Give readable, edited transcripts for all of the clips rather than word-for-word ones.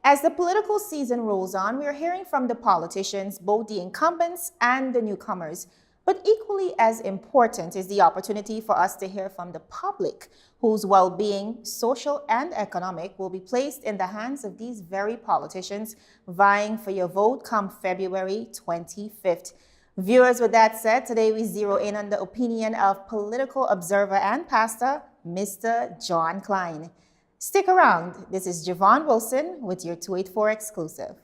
As the political season rolls on, we are hearing from the politicians, both the incumbents and the newcomers. But equally as important is the opportunity for us to hear from the public, whose well-being, social and economic, will be placed in the hands of these very politicians vying for your vote come February 25th. Viewers, with that said, today we zero in on the opinion of political observer and pastor, Mr. John Cline. Stick around. This is Javon Wilson with your 284 exclusive.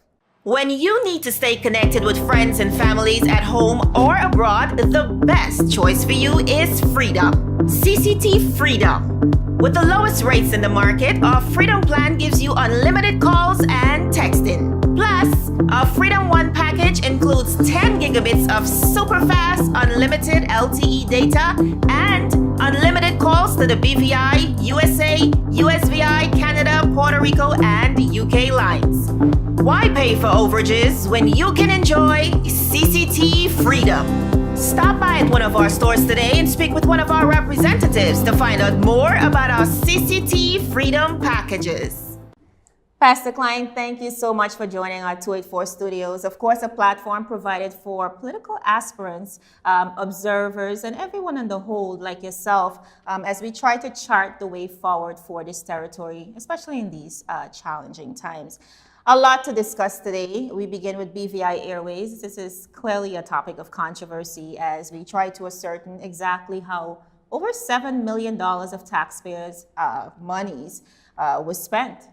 When you need to stay connected with friends and families at home or abroad, the best choice for you is Freedom. CCT Freedom. With the lowest rates in the market, our Freedom plan gives you unlimited calls and texting. Plus, our Freedom One package includes 10 gigabits of super fast, unlimited LTE data and unlimited calls to the BVI, USA, USVI, Canada, Puerto Rico, and UK lines. Why pay for overages when you can enjoy CCT Freedom? Stop by at one of our stores today and speak with one of our representatives to find out more about our CCT Freedom packages. Pastor Cline, thank you so much for joining our 284 studios. Of course, a platform provided for political aspirants, observers, and everyone on the whole, like yourself, as we try to chart the way forward for this territory, especially in these challenging times. A lot to discuss today. We begin with BVI Airways. This is clearly a topic of controversy as we try to ascertain exactly how over $7 million of taxpayers' monies was spent.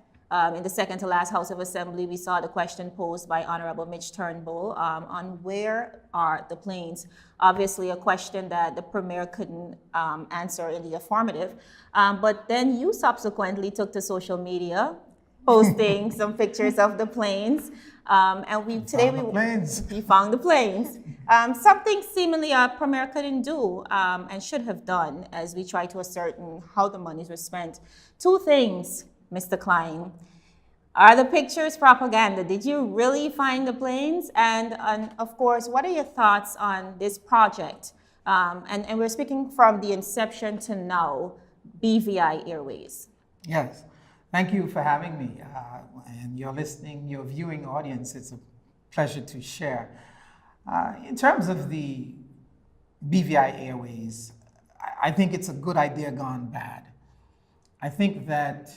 In the second to last House of Assembly, we saw the question posed by Honorable Mitch Turnbull on where are the planes. Obviously, a question that the Premier couldn't answer in the affirmative. But then you subsequently took to social media, posting some pictures of the planes. And we found the planes. Something seemingly our Premier couldn't do and should have done as we try to ascertain how the monies were spent. Two things, Mr. Cline. Are the pictures propaganda? Did you really find the planes? And of course, what are your thoughts on this project? And we're speaking from the inception to now, BVI Airways. Yes, thank you for having me. And your viewing audience, it's a pleasure to share. In terms of the BVI Airways, I think it's a good idea gone bad. I think that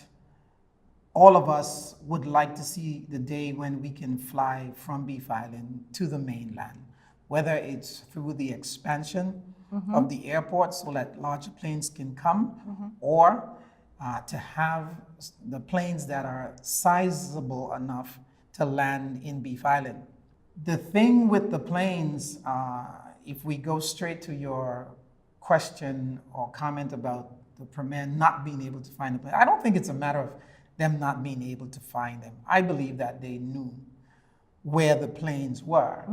all of us would like to see the day when we can fly from Beef Island to the mainland, whether it's through the expansion of the airport so that larger planes can come, or to have the planes that are sizable enough to land in Beef Island. The thing with the planes, if we go straight to your question or comment about the Premier not being able to find the plane, I don't think it's a matter of them not being able to find them. I believe that they knew where the planes were.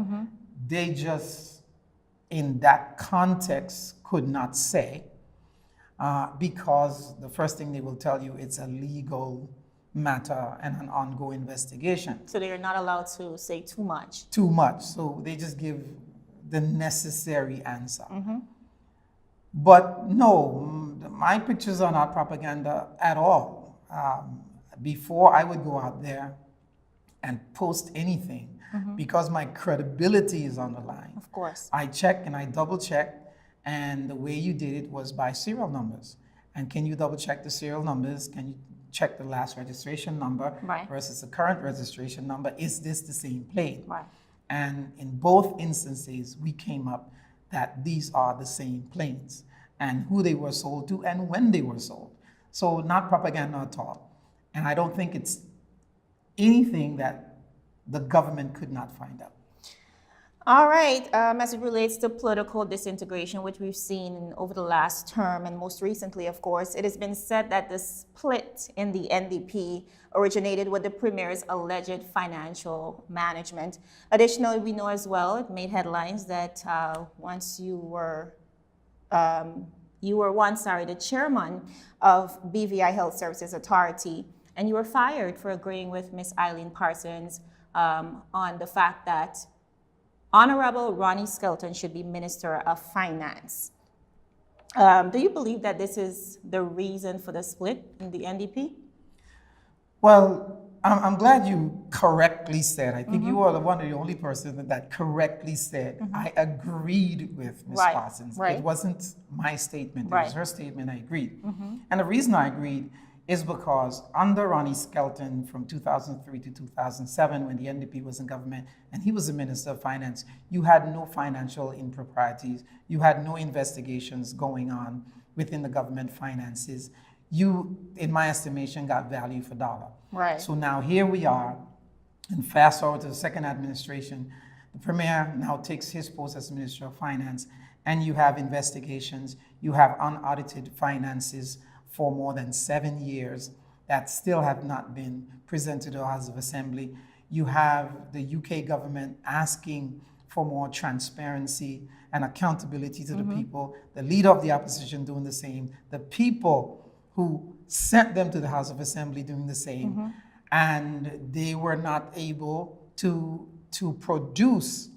They just, in that context, could not say because the first thing they will tell you, it's a legal matter and an ongoing investigation. So they are not allowed to say too much. Too much. So they just give the necessary answer. But no, my pictures are not propaganda at all. Before I would go out there and post anything, because my credibility is on the line. Of course. I check and I double check, and the way you did it was by serial numbers. And can you double check the serial numbers? Can you check the last registration number versus the current registration number? Is this the same plane? Right. And in both instances, we came up that these are the same planes and who they were sold to and when they were sold. So not propaganda at all. And I don't think it's anything that the government could not find out. All right. As it relates to political disintegration, which we've seen over the last term, and most recently, of course, it has been said that the split in the NDP originated with the Premier's alleged financial management. Additionally, we know as well, it made headlines that once you were the chairman of BVI Health Services Authority, and you were fired for agreeing with Ms. Eileen Parsons on the fact that Honorable Ronnie Skelton should be Minister of Finance. Do you believe that this is the reason for the split in the NDP? Well, I'm glad you correctly said. I think you are one of the only person that correctly said, I agreed with Ms. Right, Parsons. right. It wasn't my statement, it Right. was her statement, I agreed. And the reason I agreed is because under Ronnie Skelton from 2003 to 2007, when the NDP was in government and he was the Minister of Finance, you had no financial improprieties, you had no investigations going on within the government finances. You, in my estimation, got value for dollar. Right. So now here we are, and fast forward to the second administration, the Premier now takes his post as Minister of Finance, and you have investigations, you have unaudited finances for more than 7 years that still have not been presented to the House of Assembly. You have the UK government asking for more transparency and accountability to the people, the leader of the opposition doing the same, the people who sent them to the House of Assembly doing the same, and they were not able to produce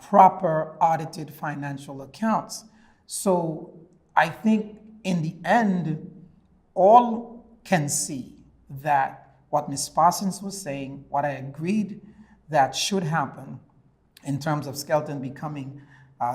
proper audited financial accounts. So I think in the end, all can see that what Ms. Parsons was saying, what I agreed that should happen in terms of Skelton becoming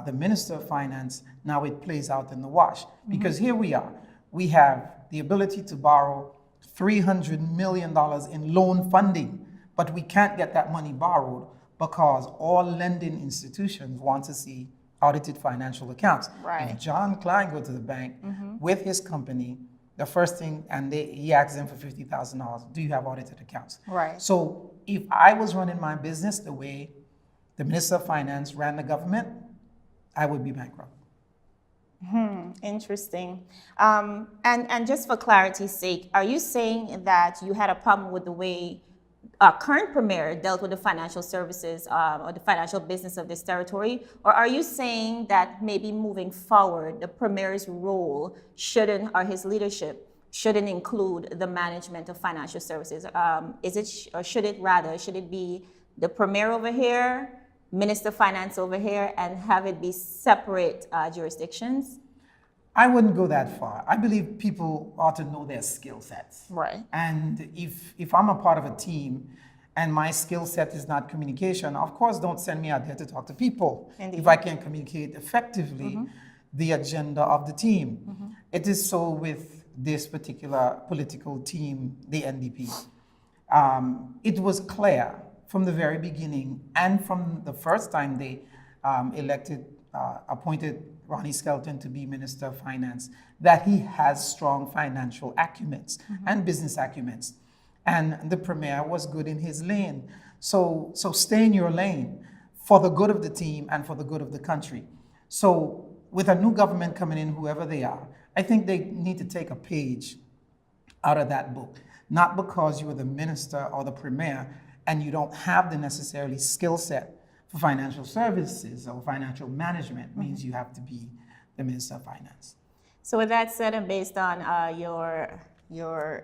the Minister of Finance, now it plays out in the wash. Because here we are. We have the ability to borrow $300 million in loan funding, but we can't get that money borrowed because all lending institutions want to see audited financial accounts. Right. If John Cline go to the bank with his company, the first thing, and he asks them for $50,000, do you have audited accounts? Right. So if I was running my business the way the Minister of Finance ran the government, I would be bankrupt. Interesting. And just for clarity's sake, are you saying that you had a problem with the way our current premier dealt with the financial services or the financial business of this territory? Or are you saying that maybe moving forward, the premier's role shouldn't, or his leadership shouldn't include the management of financial services? Should it be the premier over here, Minister of Finance over here, and have it be separate jurisdictions? I wouldn't go that far. I believe people ought to know their skill sets. Right. And if I'm a part of a team and my skill set is not communication, of course, don't send me out there to talk to people. Indeed. If I can communicate effectively the agenda of the team. It is so with this particular political team, the NDP. It was clear from the very beginning and from the first time they appointed Ronnie Skelton to be Minister of Finance, that he has strong financial acumens and business acumens. And the Premier was good in his lane. So stay in your lane for the good of the team and for the good of the country. So with a new government coming in, whoever they are, I think they need to take a page out of that book. Not because you are the minister or the Premier and you don't have the necessarily skill set for financial services or financial management, means you have to be the Minister of Finance. So with that said, and based on your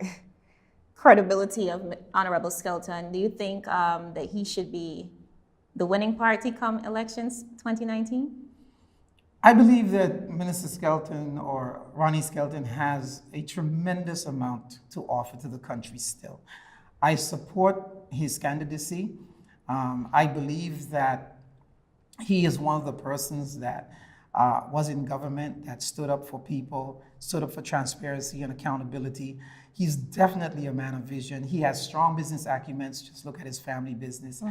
credibility of Honorable Skelton, do you think that he should be the winning party come elections 2019? I believe that Minister Skelton or Ronnie Skelton has a tremendous amount to offer to the country still. I support his candidacy. I believe that he is one of the persons that was in government, that stood up for people, stood up for transparency and accountability. He's definitely a man of vision. He has strong business acumen. Just look at his family business.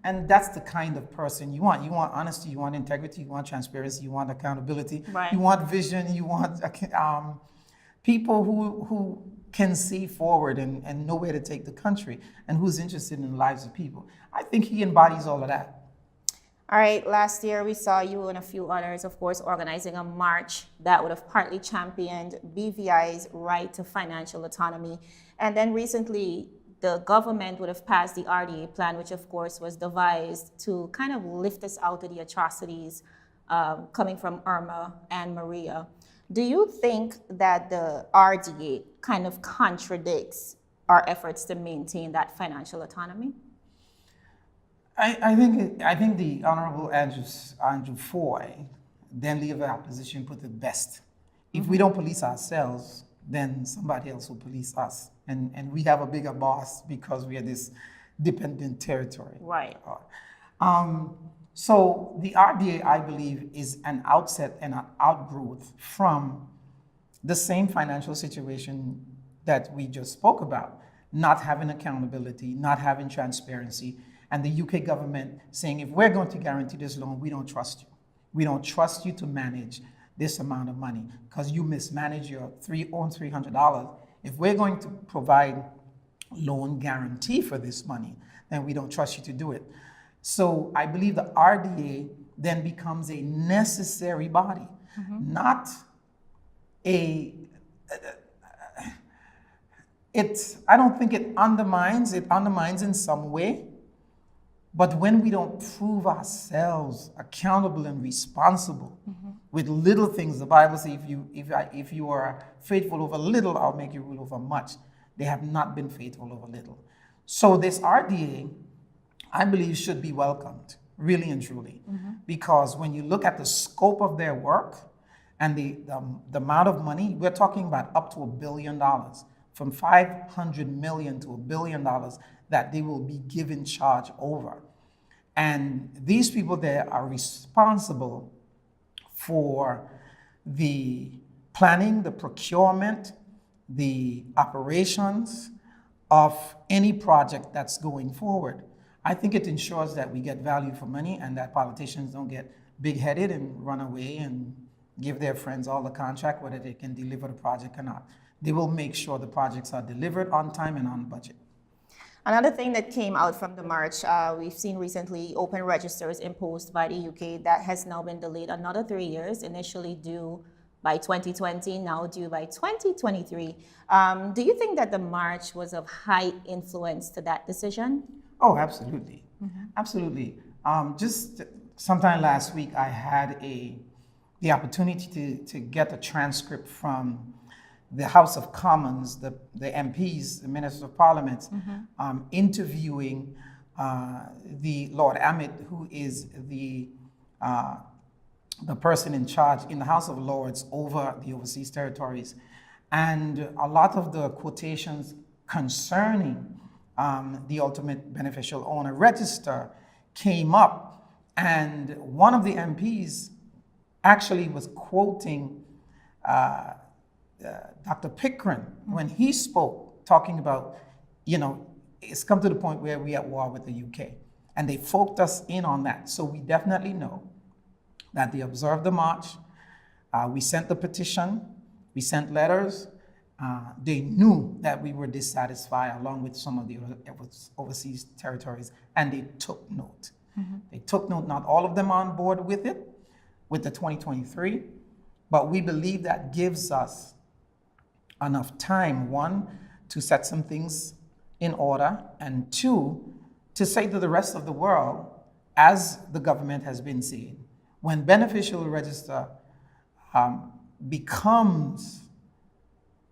And that's the kind of person you want. You want honesty, you want integrity, you want transparency, you want accountability, Right. You want vision, you want people who can see forward and know where to take the country and who's interested in the lives of people. I think he embodies all of that. All right, last year we saw you and a few others, of course, organizing a march that would have partly championed BVI's right to financial autonomy. And then recently, the government would have passed the RDA plan, which of course was devised to kind of lift us out of the atrocities coming from Irma and Maria. Do you think that the RDA kind of contradicts our efforts to maintain that financial autonomy? I think the Honorable Andrew Foy, then leader of the opposition, put it best. If we don't police ourselves, then somebody else will police us. And we have a bigger boss because we are this dependent territory. Right. So the RDA, I believe, is an outset and an outgrowth from the same financial situation that we just spoke about, not having accountability, not having transparency, and the UK government saying, if we're going to guarantee this loan, we don't trust you. We don't trust you to manage this amount of money because you mismanage your own $300. If we're going to provide loan guarantee for this money, then we don't trust you to do it. So I believe the RDA then becomes a necessary body, not a, I don't think it undermines in some way, but when we don't prove ourselves accountable and responsible with little things, the Bible says, if you are faithful over little, I'll make you rule over much. They have not been faithful over little. So this RDA, I believe, should be welcomed, really and truly, because when you look at the scope of their work and the amount of money, we're talking about up to $1 billion, from $500 million to $1 billion that they will be given charge over. And these people there are responsible for the planning, the procurement, the operations of any project that's going forward. I think it ensures that we get value for money and that politicians don't get big-headed and run away and give their friends all the contract, whether they can deliver the project or not. They will make sure the projects are delivered on time and on budget. Another thing that came out from the march, we've seen recently open registers imposed by the UK that has now been delayed another 3 years, initially due by 2020, now due by 2023. Do you think that the march was of high influence to that decision? Oh, absolutely. Absolutely. Just sometime last week, I had the opportunity to get a transcript from the House of Commons, the MPs, the Ministers of Parliament, interviewing the Lord Amit, who is the person in charge in the House of Lords over the overseas territories. And a lot of the quotations concerning the ultimate beneficial owner register came up. And one of the MPs actually was quoting Dr. Pickering when he spoke, talking about, it's come to the point where we're at war with the UK. And they focused us in on that. So we definitely know that they observed the march. We sent the petition. We sent letters. They knew that we were dissatisfied along with some of the overseas territories, and they took note. They took note, not all of them on board with it, with the 2023, but we believe that gives us enough time, one, to set some things in order, and two, to say to the rest of the world, as the government has been saying, when beneficial register becomes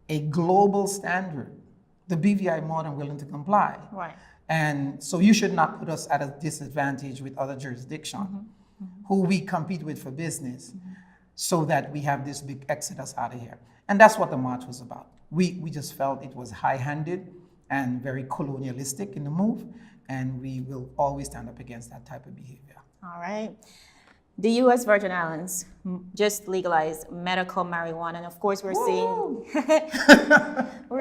a global standard, the BVI more than willing to comply. Right. And so you should not put us at a disadvantage with other jurisdictions who we compete with for business, so that we have this big exodus out of here. And that's what the march was about. We just felt it was high-handed and very colonialistic in the move, and we will always stand up against that type of behavior. All right. The U.S. Virgin Islands just legalized medical marijuana, and of course we're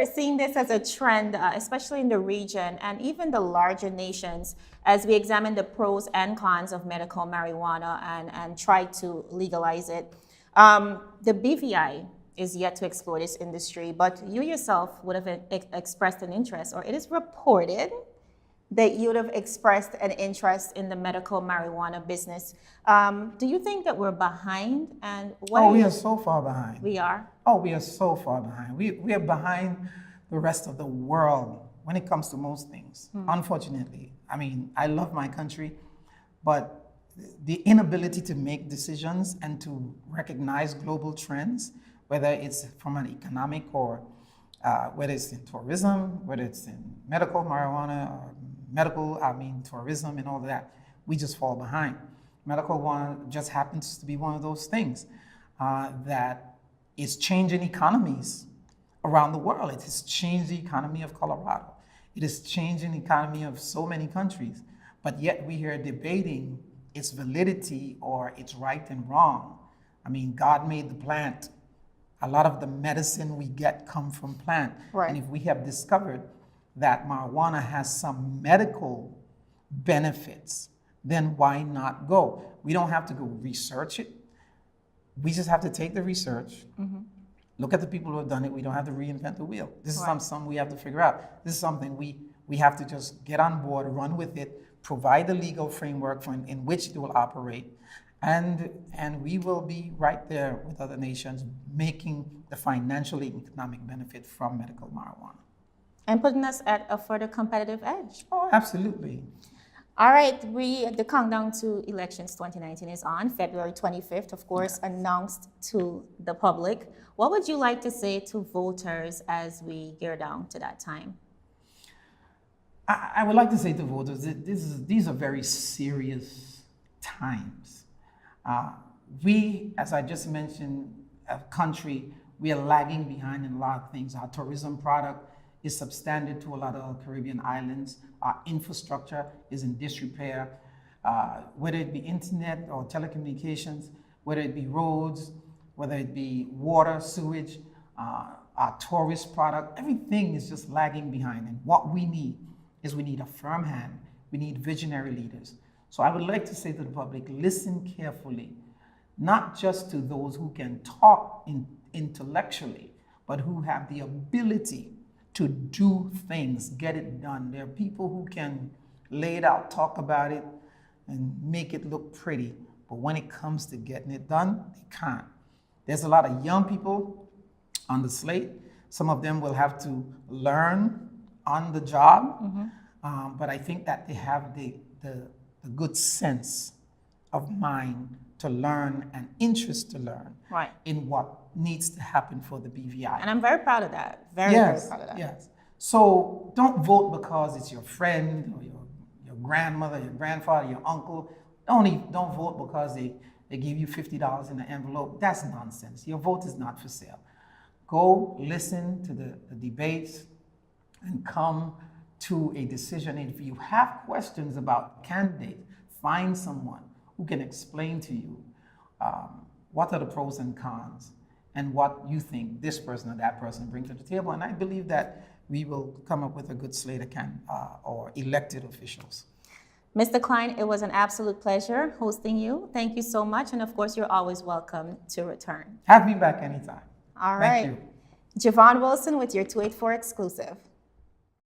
seeing this as a trend, especially in the region and even the larger nations, as we examine the pros and cons of medical marijuana and try to legalize it. The BVI is yet to explore this industry, but you yourself would have expressed an interest, or it is reported that you would have expressed an interest in the medical marijuana business. Do you think that we're behind? And what we are so far behind. We are? Oh, we are so far behind. We are behind the rest of the world when it comes to most things, unfortunately. I mean, I love my country, but the inability to make decisions and to recognize global trends, whether it's from an economic or whether it's in tourism, whether it's in medical marijuana or tourism and all of that, we just fall behind. Medical one just happens to be one of those things that is changing economies around the world. It has changed the economy of Colorado. It has changed the economy of so many countries. But yet we are debating its validity or its right and wrong. I mean, God made the plant. A lot of the medicine we get come from plant. Right. And if we have discovered that marijuana has some medical benefits, then why not go? We don't have to go research it. We just have to take the research, look at the people who have done it. We don't have to reinvent the wheel. This is something we have to figure out. This is something we have to just get on board, run with it, provide the legal framework in which it will operate, and we will be right there with other nations making the financial and economic benefit from medical marijuana. And putting us at a further competitive edge. Oh, absolutely. All right, the countdown to elections 2019 is on, February 25th, of course, announced to the public. What would you like to say to voters as we gear down to that time? I would like to say to voters that these are very serious times. We, as I just mentioned, a country, we are lagging behind in a lot of things. Our tourism product is substandard to a lot of Caribbean islands. Our infrastructure is in disrepair, whether it be internet or telecommunications, whether it be roads, whether it be water, sewage, our tourist product, everything is just lagging behind. And what we need is we need a firm hand. We need visionary leaders. So I would like to say to the public, listen carefully, not just to those who can talk intellectually, but who have the ability to do things, get it done. There are people who can lay it out, talk about it, and make it look pretty. But when it comes to getting it done, they can't. There's a lot of young people on the slate. Some of them will have to learn on the job. But I think that they have the good sense of mind to learn and interest to learn in what needs to happen for the BVI. And I'm very proud of that. Very proud of that. Yes. So don't vote because it's your friend or your grandmother, your grandfather, your uncle. Don't vote because they give you $50 in an envelope. That's nonsense. Your vote is not for sale. Go listen to the debates and come to a decision. If you have questions about candidates, find someone who can explain to you what are the pros and cons and what you think this person or that person brings to the table. And I believe that we will come up with a good slate of or elected officials. Mr. Cline, it was an absolute pleasure hosting you. Thank you so much. And of course, you're always welcome to return. Have me back anytime. All right. Thank you. Javon Wilson with your 284 exclusive.